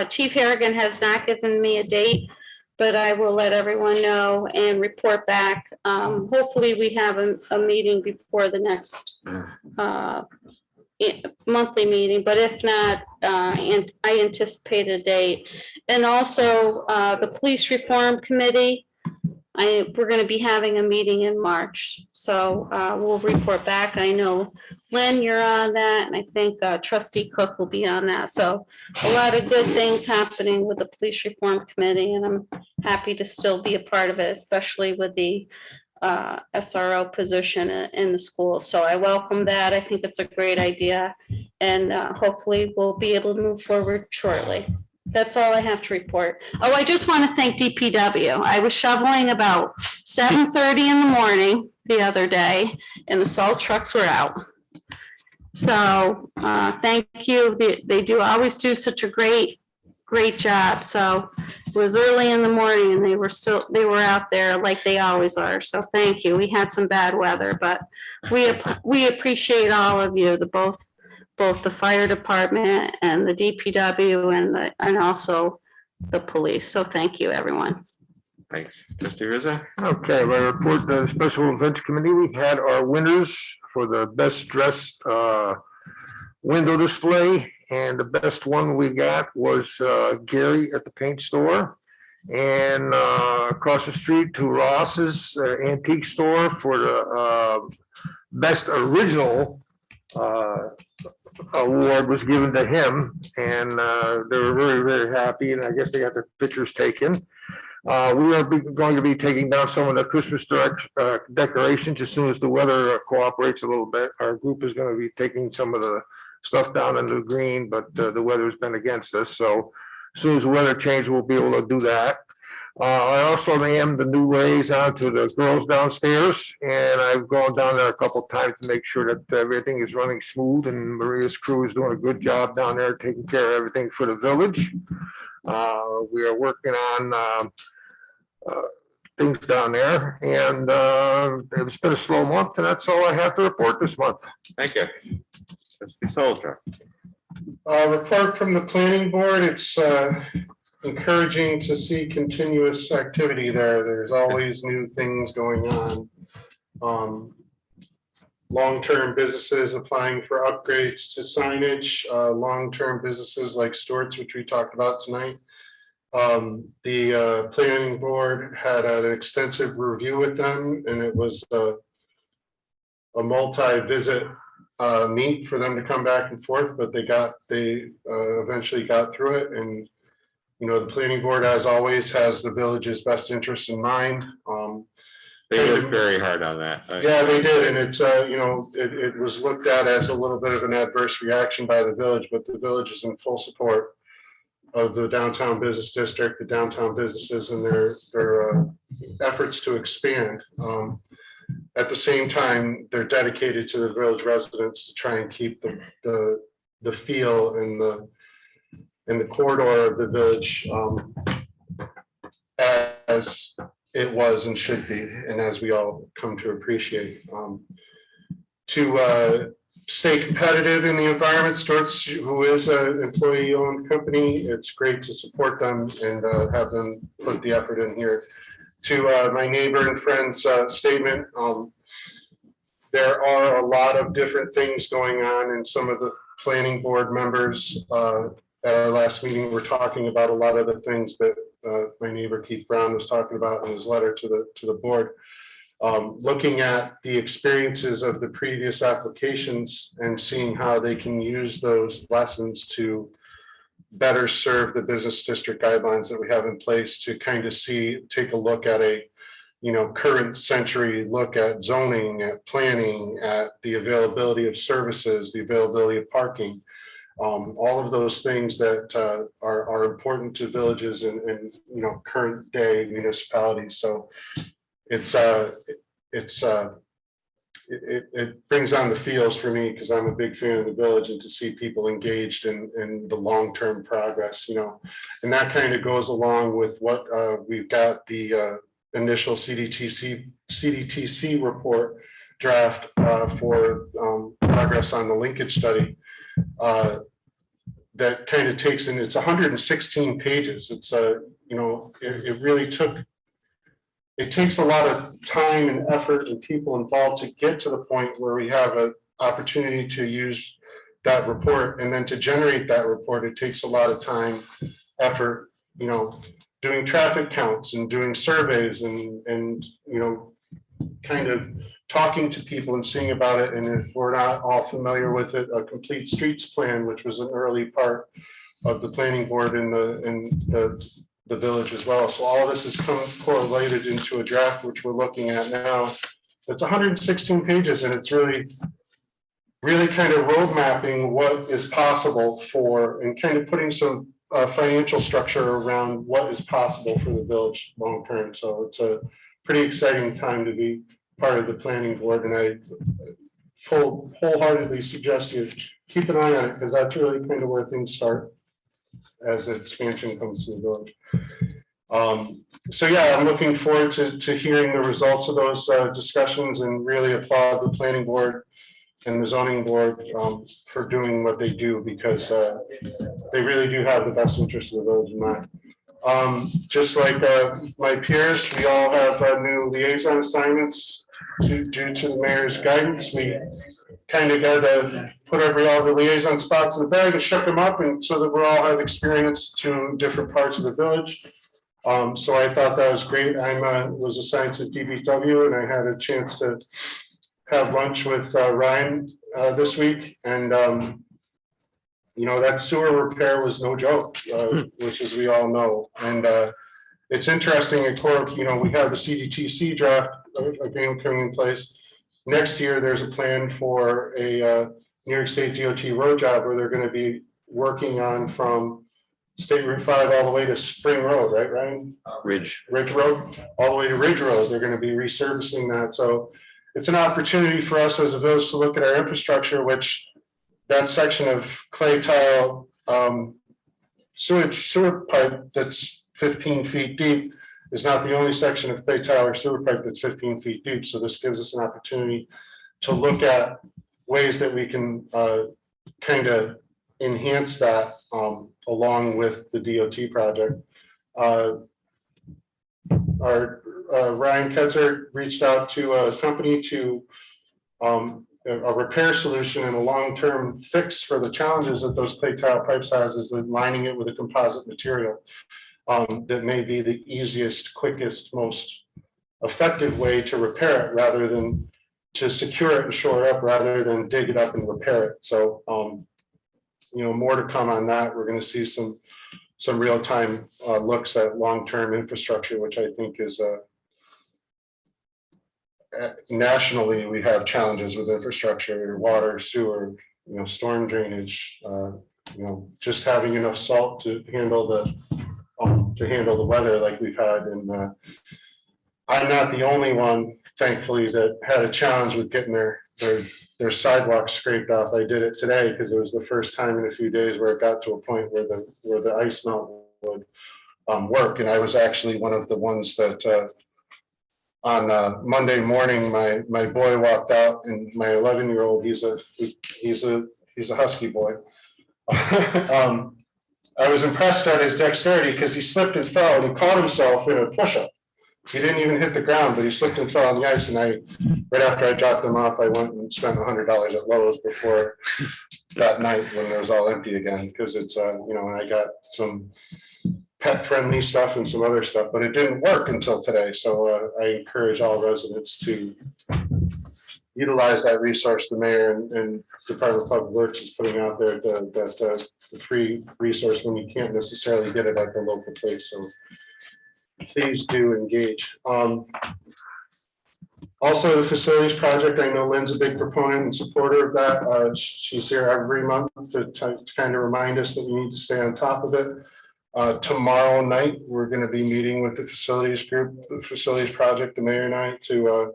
Chief Harrigan has not given me a date, but I will let everyone know and report back. Hopefully we have a meeting before the next monthly meeting, but if not, and I anticipate a date. And also, the police reform committee, we're going to be having a meeting in March, so we'll report back. I know, Lynn, you're on that, and I think trustee Cook will be on that. So a lot of good things happening with the Police Reform Committee, and I'm happy to still be a part of it, especially with the SRO position in the school. So I welcome that. I think it's a great idea, and hopefully we'll be able to move forward shortly. That's all I have to report. Oh, I just want to thank DPW. I was shoveling about 7:30 in the morning the other day, and the salt trucks were out. So thank you. They do always do such a great job. So it was early in the morning, and they were out there like they always are. So thank you. We had some bad weather, but we appreciate all of you, both the fire department and the DPW and also the police. So thank you, everyone. Thanks. Trustee Rizzo? Okay, I report to the Special Events Committee. We had our winners for the best dressed window display, and the best one we got was Gary at the paint store. And across the street to Ross's antique store for the best original award was given to him, and they were very, very happy, and I guess they got their pictures taken. We are going to be taking down some of the Christmas decorations as soon as the weather cooperates a little bit. Our group is going to be taking some of the stuff down in the green, but the weather's been against us, so as soon as the weather changes, we'll be able to do that. I also am the new liaison to the girls downstairs, and I've gone down there a couple times to make sure that everything is running smooth, and Maria's crew is doing a good job down there taking care of everything for the village. We are working on things down there, and it's been a slow month, and that's all I have to report this month. Thank you. Trustee Soldier. Report from the planning board. It's encouraging to see continuous activity there. There's always new things going on. Long-term businesses applying for upgrades to signage, long-term businesses like Stewart's, which we talked about tonight. The planning board had an extensive review with them, and it was a multi-visit meet for them to come back and forth, but they eventually got through it. And you know, the planning board, as always, has the village's best interest in mind. They worked very hard on that. Yeah, they did, and it's you know, it was looked at as a little bit of an adverse reaction by the village, but the village is in full support of the downtown business district, the downtown businesses, and their efforts to expand. At the same time, they're dedicated to the village residents to try and keep the feel and the corridor of the village as it was and should be, and as we all come to appreciate. To stay competitive in the environment, Stewart's, who is an employee-owned company, it's great to support them and have them put the effort in here. To my neighbor and friend's statement, there are a lot of different things going on, and some of the planning board members at our last meeting were talking about a lot of the things that my neighbor Keith Brown was talking about in his letter to the board. Looking at the experiences of the previous applications and seeing how they can use those lessons to better serve the business district guidelines that we have in place, to kind of take a look at a, you know, current century look at zoning, at planning, at the availability of services, the availability of parking, all of those things that are important to villages and you know, current day municipalities. So it brings on the feels for me, because I'm a big fan of the village, and to see people engaged in the long-term progress, you know, and that kind of goes along with what we've got the initial CDTC report draft for progress on the linkage study. That kind of takes in, it's 116 pages. It's you know, it takes a lot of time and effort and people involved to get to the point where we have an opportunity to use that report, and then to generate that report, it takes a lot of time, effort, doing traffic counts and doing surveys and kind of talking to people and seeing about it. And if we're not all familiar with it, a complete streets plan, which was an early part of the planning board in the village as well. So all this is correlated into a draft, which we're looking at now. It's 116 pages, and it's really kind of road mapping what is possible for, and kind of putting some financial structure around what is possible for the village long term. So it's a pretty exciting time to be part of the planning board, and I wholeheartedly suggest you keep an eye on it, because that's really kind of where things start as expansion comes to the village. So yeah, I'm looking forward to hearing the results of those discussions, and really applaud the planning board and the zoning board for doing what they do, because they really do have the best interest of the village in mind. Just like my peers, we all have new liaison assignments due to the mayor's guidance. We kind of got to put all the liaison spots in the bag and shook them up, and so that we all have experience to different parts of the village. So I thought that was great. I was assigned to DBW, and I had a chance to have lunch with Ryan this week, and that sewer repair was no joke, which as we all know. And it's interesting, of course, we have the CDTC draft agreement coming in place. Next year, there's a plan for a New York State DOT road job where they're going to be working on from State Route 5 all the way to Spring Road, right, Ryan? Ridge. Road, all the way to Ridge Road. They're going to be resurfacing that. So it's an opportunity for us as a village to look at our infrastructure, which that section of clay tile sewer pipe that's 15 feet deep is not the only section of clay tile or sewer pipe that's 15 feet deep. So this gives us an opportunity to look at ways that we can kind of enhance that along with the DOT project. Our Ryan Ketzer reached out to a company to a repair solution and a long-term fix for the challenges that those clay tile pipe sizes, and lining it with a composite material that may be the easiest, quickest, most effective way to repair it, rather than to secure it and shore it up, rather than dig it up and repair it. So more to come on that. We're going to see some real-time looks at long-term infrastructure, which I think is nationally, we have challenges with infrastructure, water, sewer, storm drainage, just having enough salt to handle the weather like we've had. And I'm not the only one, thankfully, that had a challenge with getting their sidewalks scraped off. I did it today because it was the first time in a few days where it got to a point where the ice melt would work. And I was actually one of the ones that on Monday morning, my boy walked out, and my 11-year-old, he's a husky boy. I was impressed at his dexterity because he slipped and fell and he caught himself in a push-up. He didn't even hit the ground, but he slipped and fell on the ice. And right after I dropped him off, I went and spent $100 at Lowe's before that night when it was all empty again, because it's and I got some pet-friendly stuff and some other stuff, but it didn't work until today. So I encourage all residents to utilize that resource the mayor and Department of Public Works is putting out there, the free resource when you can't necessarily get it at the local place. So please do engage. Also, the facilities project, I know Lynn's a big proponent and supporter of that. She's here every month to kind of remind us that we need to stay on top of it. Tomorrow night, we're going to be meeting with the facilities group, the facilities project, the mayor and I, to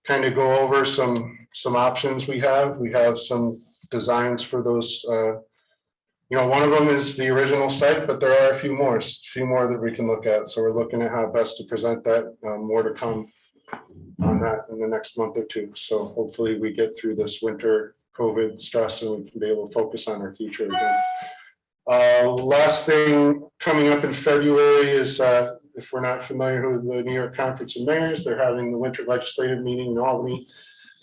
kind of go over some options we have. We have some designs for those. One of them is the original site, but there are a few more that we can look at. So we're looking at how best to present that. More to come on that in the next month or two. So hopefully we get through this winter COVID stress and we can be able to focus on our future again. Last thing coming up in February is, if we're not familiar with the New York Conference of Mayors, they're having the winter legislative meeting in Albany.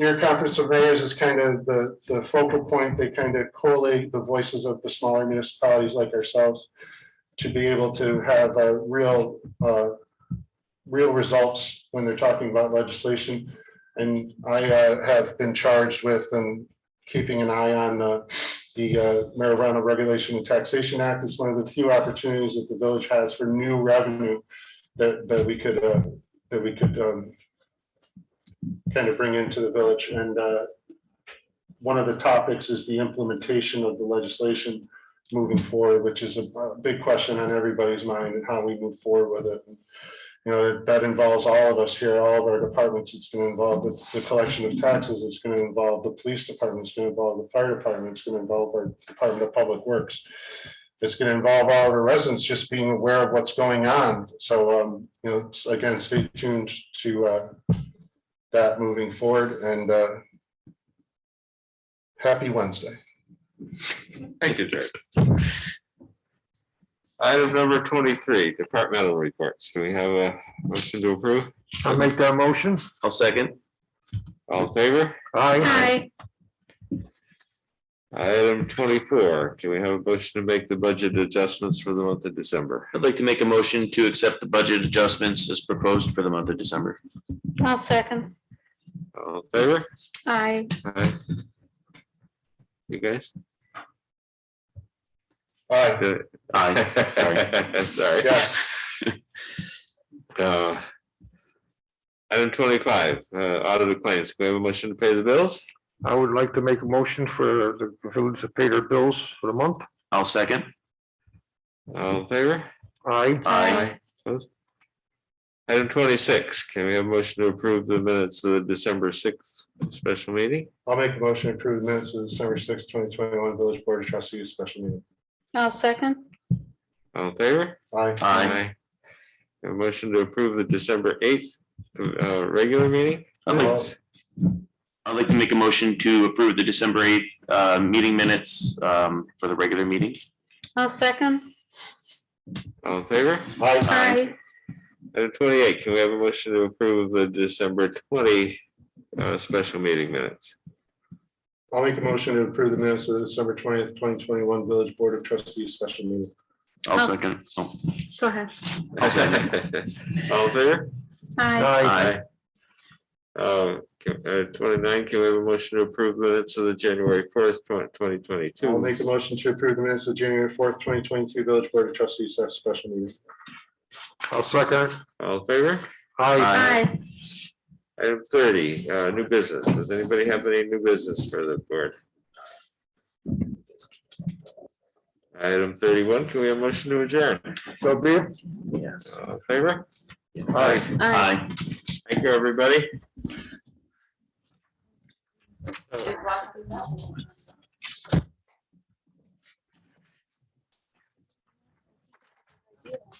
New York Conference of Mayors is kind of the focal point. They kind of correlate the voices of the smaller municipalities like ourselves to be able to have real results when they're talking about legislation. And I have been charged with keeping an eye on the Marijuana Regulation and Taxation Act. It's one of the few opportunities that the village has for new revenue that we could kind of bring into the village. And one of the topics is the implementation of the legislation moving forward, which is a big question on everybody's mind, and how we move forward with it. And, you know, that involves all of us here, all of our departments. It's going to involve the collection of taxes. It's going to involve the police department. It's going to involve the fire department. It's going to involve our Department of Public Works. It's going to involve all of our residents just being aware of what's going on. So, you know, again, stay tuned to that moving forward, and happy Wednesday. Thank you, Jared. Item number 23, departmental reports. Do we have a motion to approve? I'll make that motion. I'll second. All in favor? Aye. Item 24, can we have a motion to make the budget adjustments for the month of December? I'd like to make a motion to accept the budget adjustments as proposed for the month of December. I'll second. All in favor? Aye. Aye. You guys? Aye. Good. Aye. Sorry. Yes. Item 25, audit of claims. Can we have a motion to pay the bills? I would like to make a motion for the village to pay their bills for the month. I'll second. All in favor? Aye. Aye. Opposed? Item 26, can we have a motion to approve the minutes of the December 6th special meeting? I'll make a motion to approve the minutes of the December 6th, 2021 Village Board of Trustees special meeting. I'll second. All in favor? Aye. Aye. A motion to approve the December 8th regular meeting? I'd like to make a motion to approve the December 8th meeting minutes for the regular meeting. I'll second. All in favor? Aye. Item 28, can we have a motion to approve the December 20 special meeting minutes? I'll make a motion to approve the minutes of the December 20th, 2021 Village Board of Trustees special meeting. I'll second. Oh, Go ahead. I'll second. All in favor? Aye. Aye. 29, can we have a motion to approve minutes of the January 4th, 2022? I'll make a motion to approve the minutes of January 4th, 2022 Village Board of Trustees special meeting. I'll second. All in favor? Aye. Aye. Item 30, new business. Does anybody have any new business for the board? Item 31, can we have a motion to adjourn? So be it. All in favor? Aye. Aye. Thank you, everybody. You're welcome.